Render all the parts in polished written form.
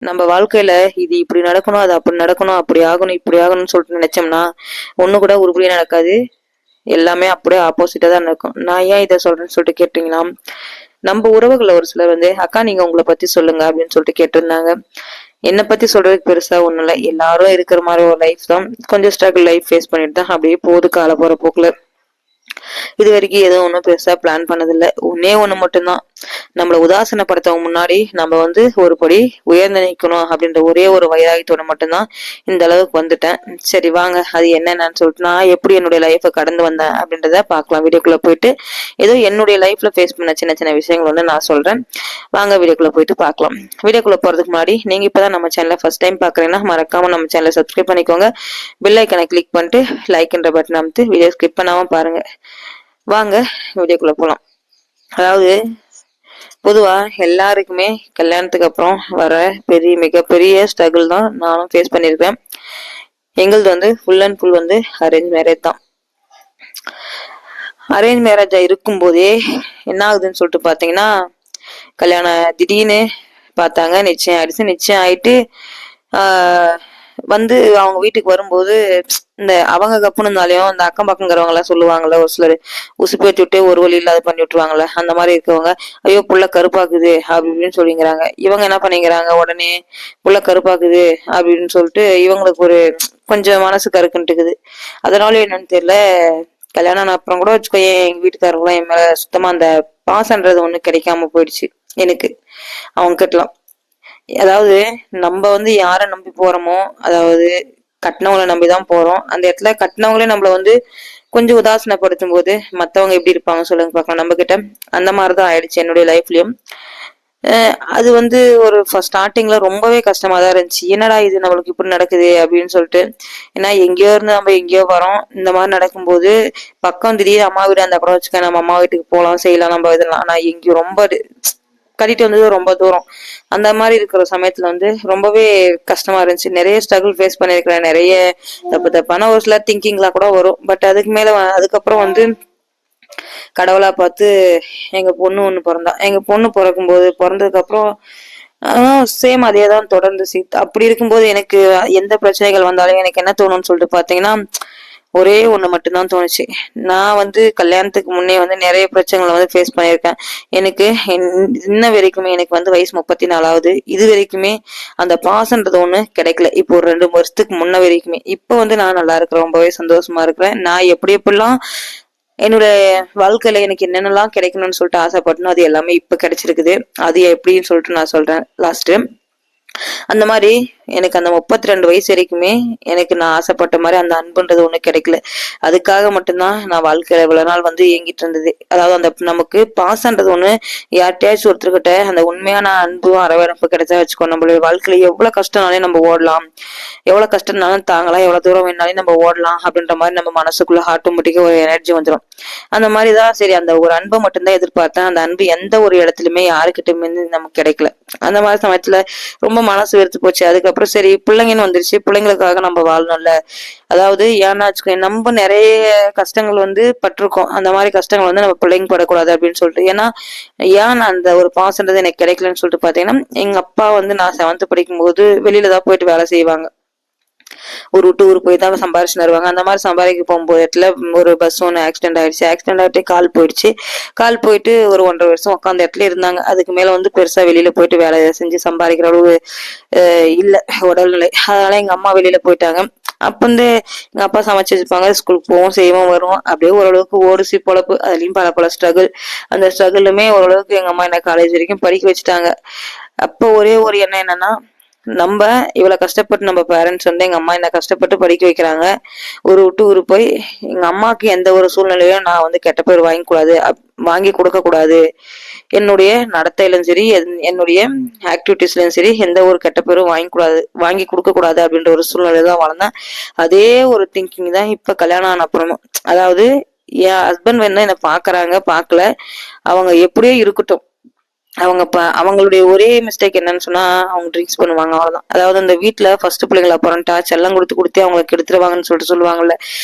நம்ம வாழ்க்கையில இது இப்படி நடக்கணும், அது அப்படி நடக்கணும், அப்படி ஆகணும், இப்படி ஆகணும்னு சொல்லிட்டு நினைச்சோம்னா ஒண்ணு கூட உருப்படியா நடக்காது. எல்லாமே அப்படியே ஆப்போசிட்டா தான் நடக்கும். நான் ஏன் இதை சொல்றேன்னு சொல்லிட்டு கேட்டீங்கன்னா, நம்ம உறவுகள்ல ஒரு சிலர் வந்து அக்கா நீங்க உங்களை பத்தி சொல்லுங்க அப்படின்னு சொல்லிட்டு கேட்டிருந்தாங்க. என்னை பத்தி சொல்றதுக்கு பெருசா ஒண்ணும் இல்லை. எல்லாரும் இருக்கிற மாதிரி ஒரு லைஃப் தான். கொஞ்சம் ஸ்ட்ரகிள் லைஃப் ஃபேஸ் பண்ணிட்டு தான் அப்படியே போகுது கால போற போக்குல. இது வரைக்கும் எதுவும் ஒன்றும் பெருசா பிளான் பண்ணதில்லை. ஒன்னே ஒண்ணு மட்டும்தான், நம்மளை உதாசனப்படுத்தவங்க முன்னாடி நம்ம வந்து ஒரு படி உயர்ந்து நிற்கணும் அப்படின்ற ஒரே ஒரு வைராகியத்தோட மட்டும்தான் இந்த அளவுக்கு வந்துட்டேன். சரி வாங்க அது என்னென்னு சொல்லிட்டு நான் எப்படி என்னுடைய லைஃபை கடந்து வந்தேன் அப்படின்றத பார்க்கலாம். வீடியோக்குள்ள போயிட்டு ஏதோ என்னுடைய லைஃப்ல ஃபேஸ் பண்ண சின்ன சின்ன விஷயங்கள் வந்து நான் சொல்றேன். வாங்க வீடியோக்குள்ள போயிட்டு பார்க்கலாம். வீடியோக்குள்ள போறதுக்கு முன்னாடி நீங்க இப்பதான் நம்ம சேனலை ஃபர்ஸ்ட் டைம் பாக்குறீங்கன்னா மறக்காம நம்ம சேனலை சப்ஸ்கிரைப் பண்ணிக்கோங்க. பெல் ஐக்கனை கிளிக் பண்ணிட்டு லைக்ன்ற பட்டன் அமைத்து வீடியோ ஸ்கிப் பண்ணாம பாருங்க. வாங்க வீடியோக்குள்ள போலாம். அதாவது பொதுவா எல்லாருக்குமே கல்யாணத்துக்கு அப்புறம் வர மிகப்பெரிய ஸ்ட்ரகிள் தான் நானும் ஃபேஸ் பண்ணியிருக்கேன். எங்களது வந்து ஃபுல் அண்ட் ஃபுல் வந்து அரேஞ்ச் மேரேஜ் தான். அரேஞ்ச் மேரேஜா இருக்கும் போதே என்ன ஆகுதுன்னு சொல்லிட்டு பாத்தீங்கன்னா, கல்யாணம் திடீர்னு பார்த்தாங்க, நிச்சயம் ஆயிடுச்சு. நிச்சயம் ஆயிட்டு வந்து அவங்க வீட்டுக்கு வரும்போது இந்த அவங்க கப்புனாலையும் இந்த அக்கம் பக்கங்கிறவங்க எல்லாம் சொல்லுவாங்கல்ல, ஒரு சிலர் உசுப்பி வச்சு விட்டு ஒரு வழி இல்லாத பண்ணி விட்டுருவாங்கல்ல, அந்த மாதிரி இருக்கவங்க ஐயோ புள்ள கருப்பாக்குது அப்படின்னு சொல்லிங்கிறாங்க. இவங்க என்ன பண்ணிக்கிறாங்க, உடனே புள்ள கருப்பாக்குது அப்படின்னு சொல்லிட்டு இவங்களுக்கு ஒரு கொஞ்சம் மனசு கருக்குன்ட்டுக்குது. அதனால என்னன்னு தெரியல, கல்யாணம் அப்புறம் கூட வச்சுக்கோ எங்க வீட்டுக்காரங்களும் என் மேல சுத்தமா அந்த பாசன்றது ஒண்ணு கிடைக்காம போயிடுச்சு எனக்கு அவங்க கிட்டலாம். அதாவது நம்ம வந்து யாரை நம்பி போறோமோ, அதாவது கட்டினவங்களை நம்பிதான் போறோம். அந்த இடத்துல கட்டினவங்களே நம்மள வந்து கொஞ்சம் உதாசனப்படுத்தும் போது மத்தவங்க எப்படி இருப்பாங்க சொல்லுங்க பார்க்கலாம் நம்ம கிட்ட. அந்த மாதிரிதான் ஆயிடுச்சு என்னுடைய லைஃப்லயும். அது வந்து ஒரு ஸ்டார்டிங்ல ரொம்பவே கஷ்டமா தான் இருந்துச்சு. என்னடா இது நம்மளுக்கு இப்படி நடக்குது அப்படின்னு சொல்லிட்டு. ஏன்னா எங்கேயோ இருந்து நம்ம எங்கேயோ வரோம். இந்த மாதிரி நடக்கும்போது பக்கம் திடீர்னு அம்மா வீடு அந்த கூட வச்சுக்க, நம்ம அம்மா வீட்டுக்கு போகலாம் செய்யலாம் நம்ம இதெல்லாம். ஆனா எங்கேயும் ரொம்ப கட்டிட்டு வந்தது ரொம்ப தூரம். அந்த மாதிரி இருக்கிற சமயத்துல வந்து ரொம்பவே கஷ்டமா இருந்துச்சு. நிறைய ஸ்ட்ரகிள் ஃபேஸ் பண்ணிருக்கிறேன். நிறைய தப்பான ஒரு சில திங்கிங்லாம் கூட வரும். பட் அதுக்கு மேல அதுக்கப்புறம் வந்து கடவுளா பார்த்து எங்க பொண்ணு ஒண்ணு பிறந்தா. எங்க பொண்ணு பிறந்ததுக்கு அப்புறம் சேம் அதே தான் தொடர்ந்து அப்படி இருக்கும்போது எனக்கு எந்த பிரச்சனைகள் வந்தாலும் எனக்கு என்ன தோணும்னு சொல்லிட்டு பாத்தீங்கன்னா, ஒரே ஒண்ணு மட்டும்தான் தோணுச்சு. நான் வந்து கல்யாணத்துக்கு முன்னே வந்து நிறைய பிரச்சனைகளை வந்து ஃபேஸ் பண்ணியிருக்கேன். எனக்கு இன்ன வரைக்குமே எனக்கு வந்து வயசு 34 இது வரைக்குமே அந்த பாசன்றது ஒண்ணு கிடைக்கல. இப்போ ஒரு 2 வருஷத்துக்கு முன்ன வரைக்குமே. இப்போ வந்து நான் நல்லா இருக்கிறேன், ரொம்பவே சந்தோஷமா இருக்கிறேன். நான் எப்படிலாம் என்னோட வாழ்க்கையில எனக்கு என்னென்னலாம் கிடைக்கணும்னு சொல்லிட்டு ஆசைப்பட்டனோ அது எல்லாமே இப்ப கிடைச்சிருக்குது. அது எப்படின்னு சொல்லிட்டு நான் சொல்றேன் லாஸ்ட். அந்த மாதிரி எனக்கு அந்த 32 வயசு வரைக்குமே எனக்கு நான் ஆசைப்பட்ட மாதிரி அந்த அன்புன்றது ஒண்ணு கிடைக்கல. அதுக்காக மட்டும்தான் நான் வாழ்க்கையில இவ்வளவு நாள் வந்து இயங்கிட்டு இருந்தது. அதாவது அந்த நமக்கு பாசன்றது ஒண்ணு யார்கிட்டயாச்சும் ஒருத்தர்கிட்ட அந்த உண்மையான அன்பும் அரவணைப்பு கிடைச்சா வச்சுக்கோ, நம்மளுடைய வாழ்க்கையில எவ்வளவு கஷ்டம்னாலே நம்ம ஓடலாம், எவ்வளவு கஷ்டம்னாலும் தாங்கலாம், எவ்வளவு தூரம் வேணாலும் நம்ம ஓடலாம் அப்படின்ற மாதிரி நம்ம மனசுக்குள்ள ஆட்டோமேட்டிக்கா ஒரு எனர்ஜி வந்துடும். அந்த மாதிரிதான் சரி அந்த ஒரு அன்பை மட்டும்தான் எதிர்பார்த்தேன். அந்த அன்பு எந்த ஒரு இடத்துலயுமே யாருக்கிட்டயுமே நமக்கு கிடைக்கல. அந்த மாதிரி சமயத்துல ரொம்ப மனசு வெறுத்து போச்சு. அதுக்கப்புறம் சரி பிள்ளைங்கன்னு வந்துருச்சு, பிள்ளைங்களுக்காக நம்ம வாழணும்ல. அதாவது ஏன்னாச்சுக்கோ நம்ம நிறைய கஷ்டங்கள் வந்து பட்டிருக்கோம். அந்த மாதிரி கஷ்டங்கள் வந்து நம்ம பிள்ளைங்க படக்கூடாது அப்படின்னு சொல்லிட்டு. ஏன்னா ஏன் அந்த ஒரு பாசன்றது எனக்கு கிடைக்கலன்னு சொல்லிட்டு பாத்தீங்கன்னா, எங்க அப்பா வந்து நான் 7th படிக்கும் போது வெளியில தான் போயிட்டு வேலை செய்வாங்க. ஒரு விட்டு ஊர் போய் தான் சம்பாரிச்சு வருவாங்க. அந்த மாதிரி சம்பாதிக்க போகும்போது இடத்துல ஒரு பஸ் ஒன்று ஆக்சிடென்ட் ஆயிடுச்சு. ஆக்சிடென்ட் ஆகிட்டு கால் போயிடுச்சு. கால் போயிட்டு ஒரு 1.5 வருஷம் உட்காந்த இடத்துல இருந்தாங்க. அதுக்கு மேல வந்து பெருசா வெளியில போயிட்டு வேலை செஞ்சு சம்பாதிக்கிற அளவு இல்ல உடல்நிலை. அதனால எங்க அம்மா வெளியில போயிட்டாங்க. அப்ப வந்து எங்க அப்பா சமைச்சு வச்சுப்பாங்க, ஸ்கூலுக்கு போவோம் செய்வோம் வருவோம். அப்படியே ஓரளவுக்கு ஓடிச்சு பொழப்பு. அதுலயும் பல ஸ்ட்ரகிள். அந்த ஸ்ட்ரகிளுமே ஓரளவுக்கு எங்க அம்மா என்ன காலேஜ் வரைக்கும் படிக்க வச்சுட்டாங்க. அப்போ ஒரே ஒரு எண்ணம் என்னன்னா, நம்ம இவ்வளவு கஷ்டப்பட்டு நம்ம பேரண்ட்ஸ் வந்து எங்க அம்மா என்ன கஷ்டப்பட்டு படிக்க வைக்கிறாங்க. ஒரு விட்டு ஊரு போய் எங்க அம்மாவுக்கு எந்த ஒரு சூழ்நிலையும் நான் வந்து கெட்ட பேர் வாங்கி கொடுக்க கூடாது. என்னுடைய நடத்தையிலும் சரி என்னுடைய ஆக்டிவிட்டிஸ்லயும் சரி எந்த ஒரு கெட்ட பேரும் வாங்கி கொடுக்க கூடாது அப்படின்ற ஒரு சூழ்நிலை தான் வளர்ந்தேன். அதே ஒரு திங்கிங் தான் இப்ப கல்யாணம் ஆன அப்புறமும். அதாவது என் ஹஸ்பண்ட் வேணா என்ன பாக்குறாங்க பாக்கல, அவங்க எப்படியோ இருக்கட்டும். அவங்களுடைய ஒரே மிஸ்டேக் என்னன்னு சொன்னா அவங்க ட்ரிங்க்ஸ் பண்ணுவாங்க, அவ்வளவுதான். அதாவது அந்த வீட்டுல ஃபர்ஸ்ட் பிள்ளைங்களை அப்புறம்ட்டா செல்லம் கொடுத்து அவங்களுக்கு எடுத்துருவாங்கன்னு சொல்லிட்டு சொல்லுவாங்கல்ல.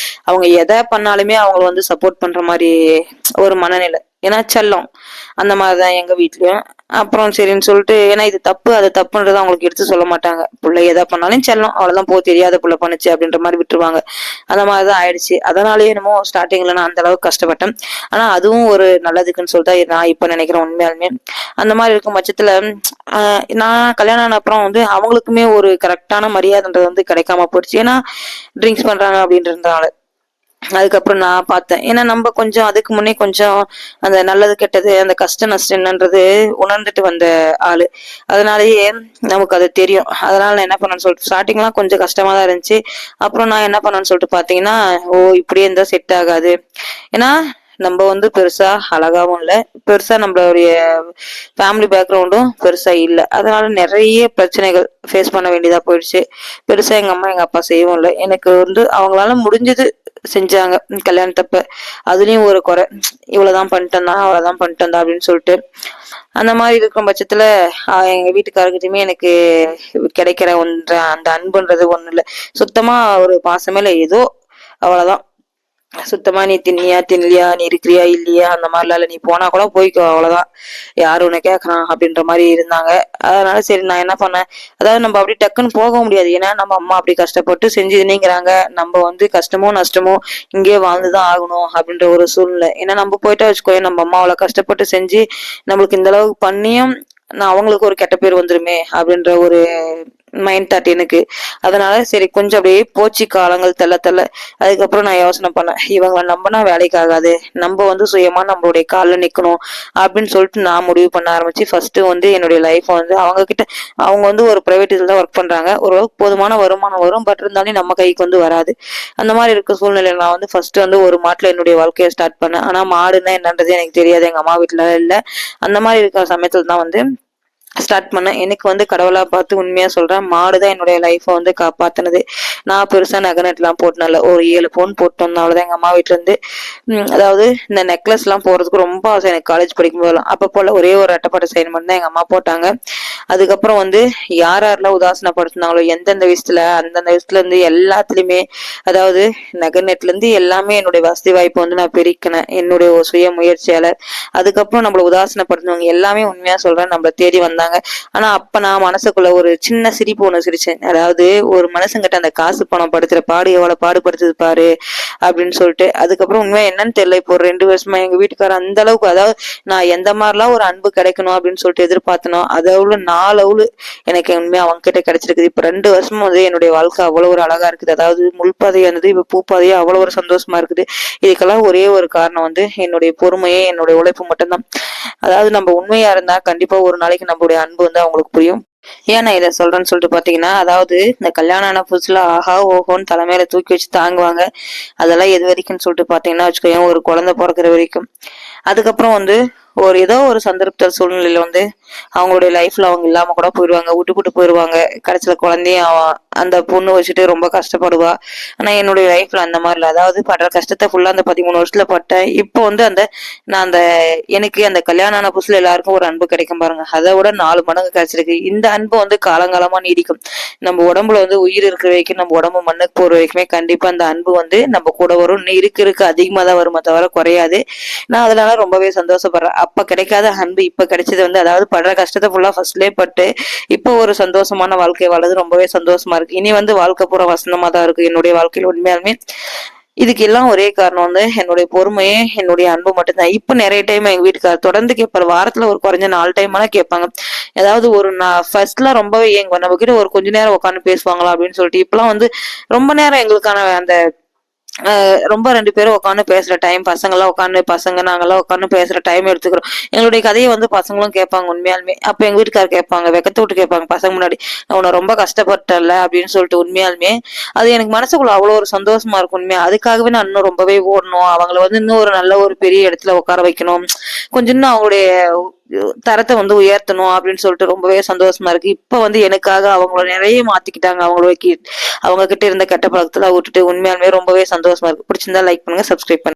அவங்க எதை பண்ணாலுமே அவங்க வந்து சப்போர்ட் பண்ற மாதிரி ஒரு மனநிலை. ஏன்னா செல்லம். அந்த மாதிரிதான் எங்க வீட்லயும். அப்புறம் சரின்னு சொல்லிட்டு, ஏன்னா இது தப்பு அது தப்புன்றதை அவங்களுக்கு எடுத்து சொல்ல மாட்டாங்க. புள்ள எதா பண்ணாலும் செல்லம், அவ்வளவுதான், போ தெரியாத புள்ள பண்ணுச்சு அப்படின்ற மாதிரி விட்டுருவாங்க. அந்த மாதிரிதான் ஆயிடுச்சு. அதனாலயே என்னமோ ஸ்டார்டிங்ல நான் அந்த அளவுக்கு கஷ்டப்பட்டேன். ஆனா அதுவும் ஒரு நல்லதுக்குன்னு சொல்லிட்டு நான் இப்ப நினைக்கிறேன் உண்மையாலுமே. அந்த மாதிரி இருக்கும் பட்சத்துல நான் கல்யாணம் ஆன அப்புறம் வந்து அவங்களுக்குமே ஒரு கரெக்டான மரியாதைன்றது வந்து கிடைக்காம போயிடுச்சு. ஏன்னா ட்ரிங்க்ஸ் பண்றாங்க அப்படின்றதுனால. அதுக்கப்புறம் நான் பார்த்தேன். ஏன்னா நம்ம கொஞ்சம் அதுக்கு முன்னே கொஞ்சம் அந்த நல்லது கெட்டது அந்த கஷ்ட நஷ்டம் என்னன்றது உணர்ந்துட்டு வந்த ஆளு. அதனாலயே நமக்கு அது தெரியும். அதனால நான் என்ன பண்ணேன்னு சொல்லிட்டு ஸ்டார்டிங்லாம் கொஞ்சம் கஷ்டமா தான் இருந்துச்சு. அப்புறம் நான் என்ன பண்ணேன்னு சொல்லிட்டு பாத்தீங்கன்னா, ஓ இப்படியே இருந்தா செட் ஆகாது. ஏன்னா நம்ம வந்து பெருசா அழகாவும் இல்ல, பெருசா நம்மளுடைய ஃபேமிலி பேக்ரவுண்டும் பெருசா இல்ல. அதனால நிறைய பிரச்சனைகள் ஃபேஸ் பண்ண வேண்டியதா போயிடுச்சு. பெருசா எங்க அம்மா எங்க அப்பா செய்யவும் இல்லை. எனக்கு வந்து அவங்களால முடிஞ்சது செஞ்சாங்க கல்யாணத்தப்ப. அதுலயும் ஒரு குறை, இவ்வளவுதான் பண்ணிட்டு வந்தா அவ்வளவுதான் பண்ணிட்டு வந்தா அப்படின்னு சொல்லிட்டு. அந்த மாதிரி இருக்கும் பட்சத்துல எங்க வீட்டுக்காரர்கிட்டயுமே எனக்கு கிடைக்கிற ஒன்ற அந்த அன்புன்றது ஒண்ணு இல்ல. சுத்தமா ஒரு பாசமே இல்ல. ஏதோ அவ்வளவுதான். சுத்தமா நீ தின்னியா தின்லியா, நீ இருக்கிறியா இல்லையா, அந்த மாதிரிலாம் இல்ல. நீ போனா கூட போய்க்கோ, அவ்வளவுதான், யாரு உன்னை கேக்குறான் அப்படின்ற மாதிரி இருந்தாங்க. அதனால சரி நான் என்ன பண்ணேன், அதாவது நம்ம அப்படி டக்குன்னு போக முடியாது. ஏன்னா நம்ம அம்மா அப்படி கஷ்டப்பட்டு செஞ்சுதுங்கிறாங்க. நம்ம வந்து கஷ்டமோ நஷ்டமோ இங்கேயே வாழ்ந்துதான் ஆகணும் அப்படின்ற ஒரு சூழ்நிலை. ஏன்னா நம்ம போயிட்டா வச்சுக்கோ, நம்ம அம்மா அவ்வளவு கஷ்டப்பட்டு செஞ்சு நம்மளுக்கு இந்த அளவுக்கு பண்ணியும் நான் அவங்களுக்கு ஒரு கெட்ட பேர் வந்துருமே அப்படின்ற ஒரு மைண்ட் தாட் எனக்கு. அதனால சரி கொஞ்சம் அப்படியே போச்சு காலங்கள் தள்ள தள்ள. அதுக்கப்புறம் நான் யோசனை பண்ணேன், இவங்களை நம்பினா வேலைக்கு ஆகாது, நம்ம வந்து சுயமா நம்மளுடைய காலில் நிக்கணும் அப்படின்னு சொல்லிட்டு நான் முடிவு பண்ண ஆரம்பிச்சு ஃபர்ஸ்ட் வந்து என்னுடைய லைஃப் வந்து அவங்க கிட்ட, அவங்க வந்து ஒரு பிரைவேட் இதுல தான் ஒர்க் பண்றாங்க. ஒரு போதுமான வருமானம் வரும், பட் இருந்தாலும் நம்ம கைக்கு வந்து வராது. அந்த மாதிரி இருக்க சூழ்நிலையில நான் வந்து ஃபர்ஸ்ட் வந்து ஒரு மாட்டுல என்னுடைய வாழ்க்கையை ஸ்டார்ட் பண்ணேன். ஆனா மாடுன்னா என்னன்றது எனக்கு தெரியாது, எங்க அம்மா வீட்டுல இல்ல. அந்த மாதிரி இருக்கிற சமயத்துல தான் வந்து ஸ்டார்ட் பண்ணேன். எனக்கு வந்து கடவுளா பார்த்து உண்மையா சொல்றேன், மாடுதான் என்னுடைய லைஃப வந்து காப்பாத்தினது. நான் பெருசா நகை நட்டுலாம் போட்டுனால ஒரு 7 பவுன் போட்டு வந்தேன், அவ்வளவுதான். எங்க அம்மா வீட்டுல இருந்து அதாவது இந்த நெக்லஸ் எல்லாம் போறதுக்கு ரொம்ப ஆசை எனக்கு காலேஜ் படிக்கும் போதெல்லாம். அப்ப போல ஒரே ஒரு அட்டைப்பட்ட சைன் மட்டும் தான் எங்க அம்மா போட்டாங்க. அதுக்கப்புறம் வந்து யார் யாரெல்லாம் உதாசனப்படுத்தினாங்களோ எந்தெந்த விஷயத்துல அந்தந்த விஷயத்துல இருந்து எல்லாத்துலயுமே, அதாவது நகை நெட்ல இருந்து எல்லாமே என்னுடைய வசதி வாய்ப்பு வந்து நான் பெருக்கினேன் என்னுடைய ஒரு சுய முயற்சியால. அதுக்கப்புறம் நம்மள உதாசனப்படுத்தினவங்க எல்லாமே உண்மையா சொல்றேன் நம்மள தேடி வந்தாங்க. ஆனா அப்ப நான் மனசுக்குள்ள ஒரு சின்ன சிரிப்பு ஒண்ணு சிரிச்சேன். அதாவது ஒரு மனுஷங்கிட்ட அந்த காசு பணம் படுத்துற பாடு எவ்வளவு பாடுபடுத்துது பாரு அப்படின்னு சொல்லிட்டு. அதுக்கப்புறம் உண்மையா என்னன்னு தெரியல, இப்போ ஒரு 2 வருஷமா எங்க வீட்டுக்காரர் அந்த அளவுக்கு, அதாவது நான் எந்த மாதிரிலாம் ஒரு அன்பு கிடைக்கணும் அப்படின்னு சொல்லிட்டு எதிர்பார்த்தனோ அதை அவ்வளவு 4 அவ்வளவு எனக்கு உண்மையா அவங்க கிட்ட கிடைச்சிருக்குது. இப்ப 2 வருஷமும் வந்து என்னுடைய வாழ்க்கை அவ்வளவு ஒரு அழகா இருக்குது. அதாவது முள்பாதையானது இப்ப பூப்பாதையா அவ்வளவு ஒரு சந்தோஷமா இருக்குது. இதுக்கெல்லாம் ஒரே ஒரு காரணம் வந்து என்னுடைய பொறுமையே என்னுடைய உழைப்பு மட்டும்தான். அதாவது நம்ம உண்மையா இருந்தா கண்டிப்பா ஒரு நாளைக்கு நம்மளுடைய அன்பு வந்து அவங்களுக்கு புரியும். ஏன் நான் இதை சொல்றேன்னு சொல்லிட்டு பாத்தீங்கன்னா, அதாவது இந்த கல்யாணம் ஆன புதுசுல ஆஹா ஓஹோன்னு தலைமையில தூக்கி வச்சு தாங்குவாங்க. அதெல்லாம் எது வரைக்கும்னு சொல்லிட்டு பாத்தீங்கன்னா வச்சுக்கோங்க, ஒரு குழந்தை பிறக்கிற வரைக்கும். அதுக்கப்புறம் வந்து ஒரு ஏதோ ஒரு சந்தர்ப்ப சூழ்நிலையில வந்து அவங்களுடைய லைஃப்ல அவங்க இல்லாம கூட போயிடுவாங்க, விட்டு போயிடுவாங்க. கடைசியில குழந்தையும் அந்த பொண்ணு வச்சுட்டு ரொம்ப கஷ்டப்படுவா. ஆனா என்னுடைய லைஃப்ல அந்த மாதிரி இல்லை. அதாவது படுற கஷ்டத்தை ஃபுல்லா அந்த 13 வருஷத்துல பட்டேன். இப்போ வந்து நான் எனக்கு அந்த கல்யாணம் ஆன புதுசுல எல்லாருக்கும் ஒரு அன்பு கிடைக்கும் பாருங்க, அதை விட 4 மடங்கு கிடைச்சிருக்கு. இந்த அன்பு வந்து காலங்காலமா நீடிக்கும். நம்ம உடம்புல வந்து உயிர் இருக்கிற வரைக்கும், நம்ம உடம்பு மண்ணுக்கு போற வரைக்குமே கண்டிப்பா அந்த அன்பு வந்து நம்ம கூட வரும். இன்னும் இருக்கு அதிகமா தான் வருமா தவிர குறையாது. நான் அதனால ரொம்பவே சந்தோஷப்படுறேன். அப்ப கிடைக்காத அன்பு இப்ப கிடைச்சது வந்து, அதாவது படுற கஷ்டத்தை ஃபுல்லா ஃபர்ஸ்ட்லயே பட்டு இப்போ ஒரு சந்தோஷமான வாழ்க்கை வாழறது ரொம்பவே சந்தோஷமா இருக்கு. இனி வந்து வாழ்க்கை பூரா வசந்தமா தான் இருக்கு என்னுடைய வாழ்க்கையில உண்மையாலுமே. இதுக்கு எல்லாம் ஒரே காரணம் வந்து என்னுடைய பொறுமையே என்னுடைய அன்பு மட்டும்தான். இப்ப நிறைய டைம் எங்க வீட்டுக்காரர் தொடர்ந்து கேட்பாரு, வாரத்துல ஒரு குறைஞ்ச 4 டைம் கேட்பாங்க. ஏதாவது ஒரு ஃபர்ஸ்ட்லாம் ரொம்பவே ஏங்குவேன், நம்ம கிட்ட ஒரு கொஞ்ச நேரம் உட்காந்து பேசுவாங்களா அப்படின்னு சொல்லிட்டு. இப்பெல்லாம் வந்து ரொம்ப நேரம் எங்களுக்கான அந்த ரொம்ப 2 பேரும் உட்காந்து பேசுற டைம், பசங்க எல்லாம் உட்காந்து பசங்க நாங்கெல்லாம் உட்காந்து பேசுற டைம் எடுத்துக்கிறோம். எங்களுடைய கதையை வந்து பசங்களும் கேட்பாங்க உண்மையாலுமே. அப்ப எங்க வீட்டுக்காரர் கேட்பாங்க, வெக்கத்தை விட்டு கேட்பாங்க பசங்க முன்னாடி, நான் உன்னை ரொம்ப கஷ்டப்பட்டல அப்படின்னு சொல்லிட்டு. உண்மையாலுமே அது எனக்கு மனசுக்குள்ள அவ்வளவு ஒரு சந்தோஷமா இருக்கும் உண்மையா. அதுக்காகவே நான் இன்னும் ரொம்பவே ஓடணும், அவங்கள வந்து இன்னும் ஒரு நல்ல ஒரு பெரிய இடத்துல உட்கார வைக்கணும், கொஞ்சம் இன்னும் அவங்களுடைய தரத்தை வந்து உயர்த்தணும் அப்படின்னு சொல்லிட்டு ரொம்பவே சந்தோஷமா இருக்கு. இப்ப வந்து எனக்காக அவங்கள நிறைய மாத்திக்கிட்டாங்க. அவங்க கிட்ட இருந்த கெட்ட பழக்கத்துல விட்டுட்டு உண்மையாலுமே ரொம்பவே சந்தோஷமா இருக்கு. பிடிச்சிருந்தா லைக் பண்ணுங்க, சப்ஸ்கிரைப் பண்ணுங்க.